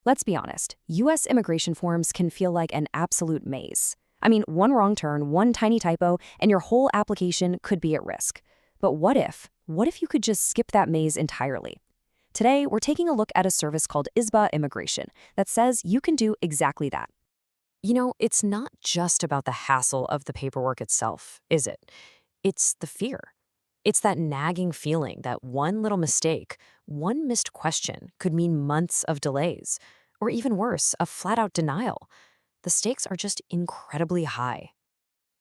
Let's be honest, US immigration forms can feel like an absolute maze. I mean, one wrong turn, one tiny typo, and your whole application could be at risk. But what if? What if you could just skip that maze entirely? Today, we're taking a look at a service called Isbah Immigration that says you can do exactly that. It's not just about the hassle of the paperwork itself, is it? It's the fear. It's that nagging feeling that one little mistake, one missed question could mean months of delays, or even worse, a flat-out denial. The stakes are just incredibly high.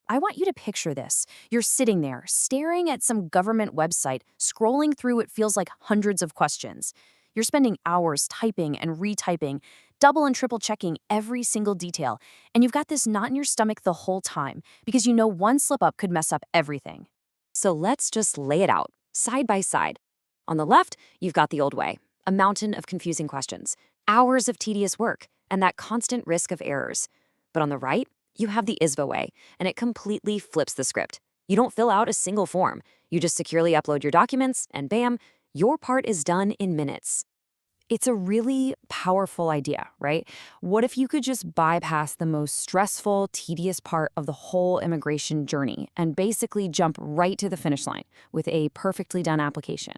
I want you to picture this. You're sitting there, staring at some government website, scrolling through what feels like hundreds of questions. You're spending hours typing and retyping, double and triple checking every single detail, and you've got this knot in your stomach the whole time because you know one slip up could mess up everything. So let's just lay it out, side by side. On the left, you've got the old way, a mountain of confusing questions, hours of tedious work, and that constant risk of errors. But on the right, you have the Isbah way, and it completely flips the script. You don't fill out a single form. You just securely upload your documents, and bam, your part is done in minutes. It's a really powerful idea, right? What if you could just bypass the most stressful, tedious part of the whole immigration journey and basically jump right to the finish line with a perfectly done application?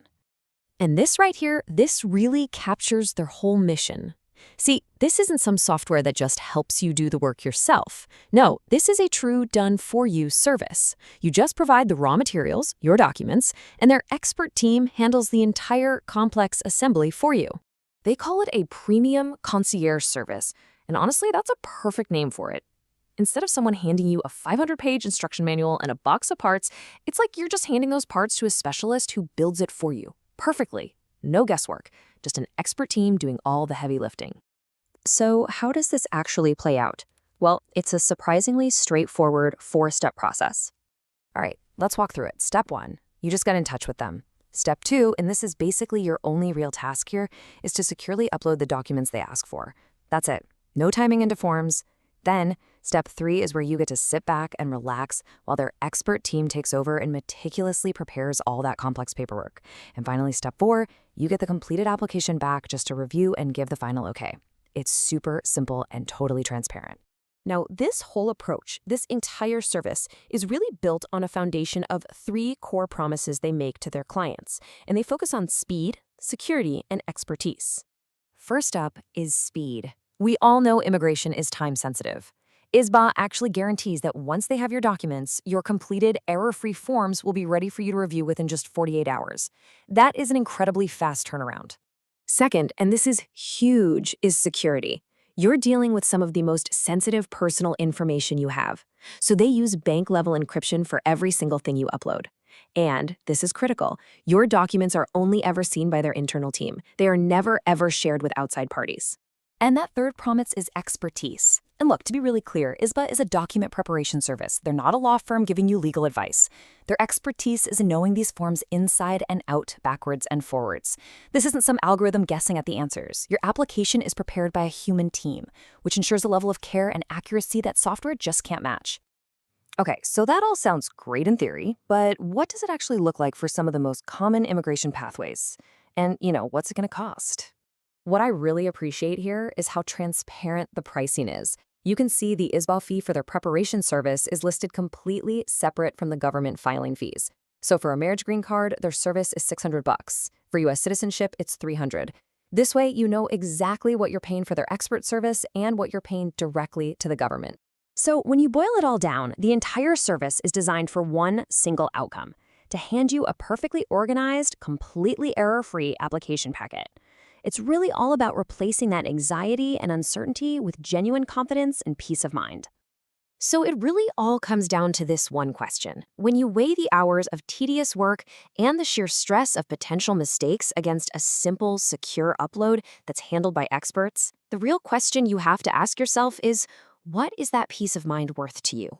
And this right here, this really captures their whole mission. See, this isn't some software that just helps you do the work yourself. No, this is a true done-for-you service. You just provide the raw materials, your documents, and their expert team handles the entire complex assembly for you. They call it a premium concierge service, and honestly, that's a perfect name for it. Instead of someone handing you a 500-page instruction manual and a box of parts, it's like you're just handing those parts to a specialist who builds it for you, perfectly. No guesswork, just an expert team doing all the heavy lifting. So how does this actually play out? Well, it's a surprisingly straightforward 4-step process. All right, let's walk through it. Step 1, you just got in touch with them. Step 2, and this is basically your only real task here, is to securely upload the documents they ask for. That's it. No timing into forms. Then, step 3 is where you get to sit back and relax while their expert team takes over and meticulously prepares all that complex paperwork. And finally, step 4, you get the completed application back just to review and give the final okay. It's super simple and totally transparent. Now, this whole approach, this entire service, is really built on a foundation of 3 core promises they make to their clients, and they focus on speed, security, and expertise. First up is speed. We all know immigration is time-sensitive. Isbah actually guarantees that once they have your documents, your completed error-free forms will be ready for you to review within just 48 hours. That is an incredibly fast turnaround. Second, and this is huge, is security. You're dealing with some of the most sensitive personal information you have. So they use bank-level encryption for every single thing you upload. And, this is critical, your documents are only ever seen by their internal team. They are never, ever shared with outside parties. And that third promise is expertise. And look, to be really clear, Isbah is a document preparation service. They're not a law firm giving you legal advice. Their expertise is in knowing these forms inside and out, backwards and forwards. This isn't some algorithm guessing at the answers. Your application is prepared by a human team, which ensures a level of care and accuracy that software just can't match. Okay, so that all sounds great in theory, but what does it actually look like for some of the most common immigration pathways? And, what's it going to cost? What I really appreciate here is how transparent the pricing is. You can see the Isbah fee for their preparation service is listed completely separate from the government filing fees. So for a marriage green card, their service is $600. For US citizenship, it's $300. This way, you know exactly what you're paying for their expert service and what you're paying directly to the government. So when you boil it all down, the entire service is designed for one single outcome: to hand you a perfectly organized, completely error-free application packet. It's really all about replacing that anxiety and uncertainty with genuine confidence and peace of mind. So it really all comes down to this one question. When you weigh the hours of tedious work and the sheer stress of potential mistakes against a simple, secure upload that's handled by experts, the real question you have to ask yourself is, what is that peace of mind worth to you?